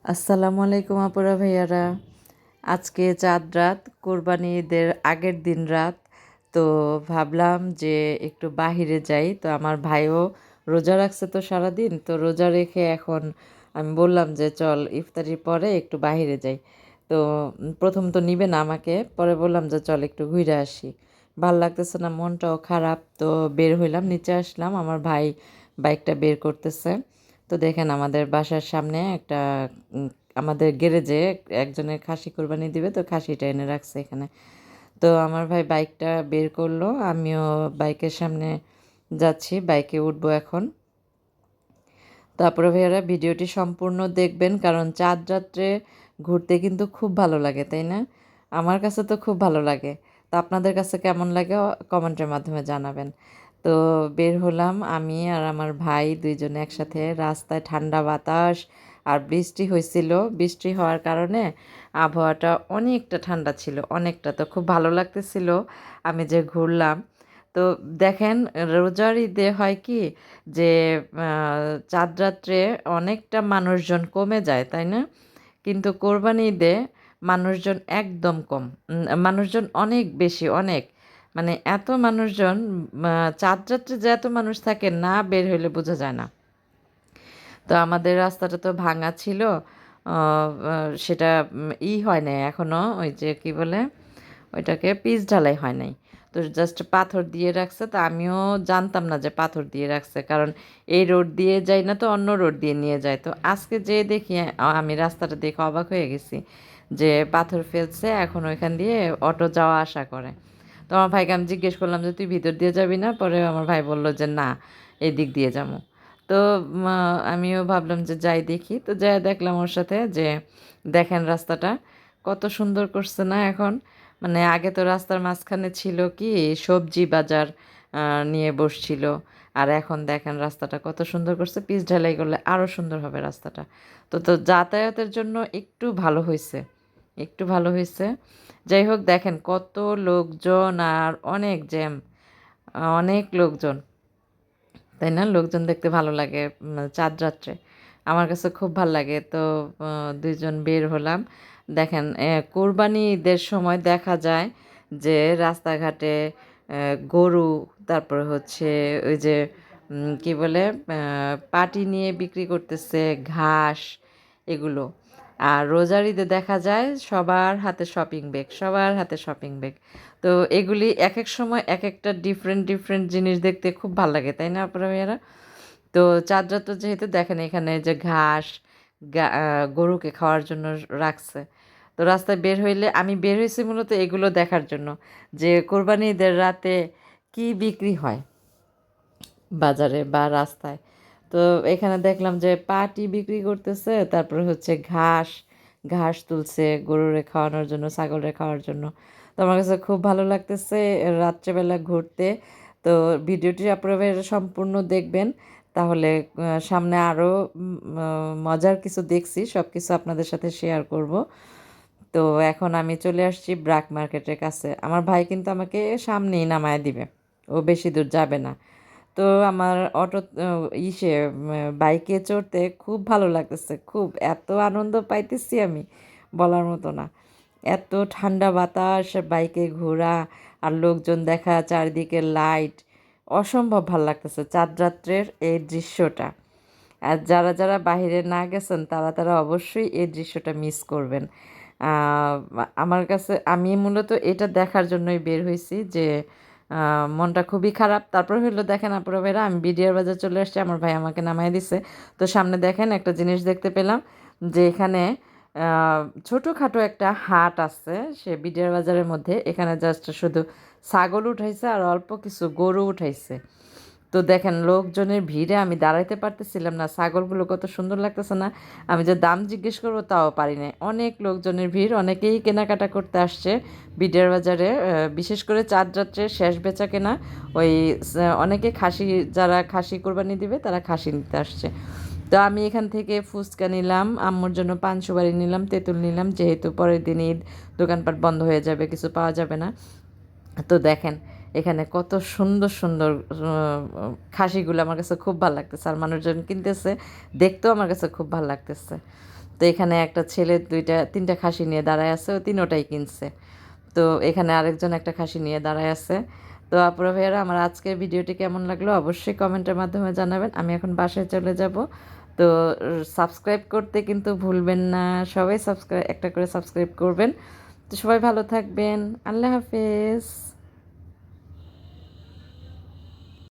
আসসালামু আলাইকুম আপুরা ভাইয়ারা। আজকে চাঁদ রাত, কোরবানি ঈদের আগের দিন রাত। তো ভাবলাম যে একটু বাহিরে যাই। তো আমার ভাইও রোজা রাখছে তো সারাদিন, তো রোজা রেখে এখন আমি বললাম যে চল ইফতারির পরে একটু বাহিরে যাই। তো প্রথম তো নিবে না আমাকে, পরে বললাম যে চল একটু ঘুরে আসি। ভাল লাগতেছে না, মনটাও খারাপ। তো বের হইলাম, নিচে আসলাম, আমার ভাই বাইকটা বের করতেছে। তো দেখেন আমাদের বাসার সামনে একটা উম, আমাদের গ্যারেজে একজনের খাসি কোরবানি দিবে, তো খাসিটা এনে রাখছে এখানে। তো আমার ভাই বাইকটা বের করলো, আমিও বাইকের সামনে যাচ্ছি, বাইকে উঠবো এখন। তারপরে ভাইয়ারা ভিডিওটি সম্পূর্ণ দেখবেন, কারণ চাঁদ রাত্রে ঘুরতে কিন্তু খুব ভালো লাগে, তাই না? আমার কাছে তো খুব ভালো লাগে। তো আপনাদের কাছে কেমন লাগে কমেন্টের মাধ্যমে জানাবেন। তো বের হলাম আমি আর আমার ভাই দুইজনে একসাথে। রাস্তায় ঠান্ডা বাতাস আর বৃষ্টি হয়েছিল। বৃষ্টি হওয়ার কারণে আবহাওয়াটা অনেকটা ঠান্ডা ছিল, অনেকটা। তো খুব ভালো লাগতেছিল আমি যে ঘুরলাম। তো দেখেন, রোজার ঈদে হয় কি যে চাঁদ রাত্রে অনেকটা মানুষজন কমে যায়, তাই না? কিন্তু কোরবানি ঈদে মানুষজন একদম কম। মানুষজন অনেক বেশি, অনেক। মানে এত মানুষজন, চাঁদ রাত্রে যে এত মানুষ থাকে না বের হইলে বোঝা যায় না। তো আমাদের রাস্তাটা তো ভাঙা ছিল। সেটা হয় নাই এখনো, ওই যে কি বলে ওইটাকে, পিচ ঢালাই হয় নাই। তো জাস্ট পাথর দিয়ে রাখছে। তো আমিও জানতাম না যে পাথর দিয়ে রাখছে, কারণ এই রোড দিয়ে যাই না, তো অন্য রোড দিয়ে নিয়ে যায়। তো আজকে যে দেখি আমি রাস্তাটা দেখে অবাক হয়ে গেছি যে পাথর ফেলছে, এখন ওইখান দিয়ে অটো যাওয়া আসা করে। তো আমার ভাইকে আমি জিজ্ঞেস করলাম যে তুই ভিতর দিয়ে যাবি না? পরে আমার ভাই বলল যে না, এই দিক দিয়ে যাবো। তো আমিও ভাবলাম যে যাই দেখি। তো যাই দেখলাম ওর সাথে যে দেখেন রাস্তাটা কত সুন্দর করছে না এখন। মানে আগে তো রাস্তার মাঝখানে ছিল কি সবজি বাজার নিয়ে বসছিল। আর এখন দেখেন রাস্তাটা কত সুন্দর করছে, পিচ ঢালাই করলে আরও সুন্দর হবে রাস্তাটা। তো তো যাতায়াতের জন্য একটু ভালো হয়েছে, একটু ভালো হয়েছে। যাই হোক, দেখেন কত লোকজন আর অনেক জ্যাম, অনেক লোকজন, তাই না? লোকজন দেখতে ভালো লাগে চাঁদ রাত্রে। আমার কাছে খুব ভালো লাগে। তো দুইজন বের হলাম। দেখেন কোরবানি ঈদের সময় দেখা যায় যে রাস্তাঘাটে গরু, তারপরে হচ্ছে ওই যে কি বলে পাটি নিয়ে বিক্রি করতেছে, ঘাস, এগুলো। আর রোজার ঈদে দেখা যায় সবার হাতে শপিং ব্যাগ, সবার হাতে শপিং ব্যাগ। তো এগুলি এক এক সময় এক একটা ডিফারেন্ট ডিফারেন্ট জিনিস দেখতে খুব ভালো লাগে, তাই না আপনারা মেয়েরা? তো চাঁদ রাত যেহেতু দেখেন এখানে যে ঘাস গরুকে খাওয়ার জন্য রাখছে। তো রাস্তায় বের হইলে আমি বের হয়েছি মূলত এগুলো দেখার জন্য, যে কোরবানি ঈদের রাতে কি বিক্রি হয় বাজারে বা রাস্তায়। তো এখানে দেখলাম যে পাটি বিক্রি করতেছে, তারপরে হচ্ছে ঘাস, ঘাস তুলছে গরুরে খাওয়ানোর জন্য, ছাগলের খাওয়ার জন্য। তো আমার কাছে খুব ভালো লাগতেছে রাত্রেবেলা ঘুরতে। তো ভিডিওটি আপনারা সম্পূর্ণ দেখবেন, তাহলে সামনে আরও মজার কিছু দেখছি, সব কিছু আপনাদের সাথে শেয়ার করব। তো এখন আমি চলে আসছি ব্র্যাক মার্কেটের কাছে। আমার ভাই কিন্তু আমাকে সামনেই নামায় দিবে, ও বেশি দূর যাবে না। তো আমার অটো বাইকে চড়তে খুব ভালো লাগতেছে, খুব এত আনন্দ পাইতেছি আমি বলার মতো না। এত ঠান্ডা বাতাস, বাইকে ঘোরা আর লোকজন দেখা, চারিদিকে লাইট, অসম্ভব ভালো লাগতেছে চাঁদ রাত্রের এই দৃশ্যটা। আর যারা যারা বাইরে না গেছেন তারা তারা অবশ্যই এই দৃশ্যটা মিস করবেন। আহ, আমার কাছে, আমি মূলত এটা দেখার জন্যই বের হয়েছি যে মনটা খুবই খারাপ। তারপর হলো দেখেন আপুরা ভাইরা, আমি বিডিআর বাজার চলে আসছি, আমার ভাই আমাকে নামাই দিছে। তো সামনে দেখেন একটা জিনিস দেখতে পেলাম, যে এখানে ছোটোখাটো একটা হাট আছে সে বিডিআর বাজারের মধ্যে। এখানে জাস্ট শুধু ছাগল উঠাইছে আর অল্প কিছু গরু উঠাইছে। তো দেখেন লোকজনের ভিড়ে আমি দাঁড়াইতে পারতেছিলাম না, ছাগলগুলো কত সুন্দর লাগতেছে না? আমি যে দাম জিজ্ঞেস করবো তাও পারি না, অনেক লোকজনের ভিড়, অনেকেই কেনাকাটা করতে আসছে বিডিআর বাজারে। বিশেষ করে চাঁদ রাত্রে শেষ বেচা কেনা, ওই অনেকে খাসি, যারা খাসি কোরবানি দিবে তারা খাসি নিতে আসছে। তো আমি এখান থেকে ফুচকা নিলাম, আম্মুর জন্য পান সুপারি নিলাম, তেঁতুল নিলাম, যেহেতু পরের দিন ঈদ, দোকানপাট বন্ধ হয়ে যাবে, কিছু পাওয়া যাবে না। তো দেখেন এখানে কত সুন্দর সুন্দর খাসিগুলো আমার কাছে খুব ভালো লাগতেছে, আর মানুষজন কিনতেছে, দেখতেও আমার কাছে খুব ভালো লাগতেছে। তো এখানে একটা ছেলে তিনটা খাসি নিয়ে দাঁড়ায় আছে, ও তিনোটাই কিনছে। তো এখানে আরেকজন একটা খাসি নিয়ে দাঁড়ায় আছে। তো আপুরা ভাইয়ারা, আমার আজকের ভিডিওটি কেমন লাগলো অবশ্যই কমেন্টের মাধ্যমে জানাবেন। আমি এখন বাসায় চলে যাব। তো সাবস্ক্রাইব করতে কিন্তু ভুলবেন না, সবাই একটা করে সাবস্ক্রাইব করবেন। তো সবাই ভালো থাকবেন, আল্লাহ হাফেজ।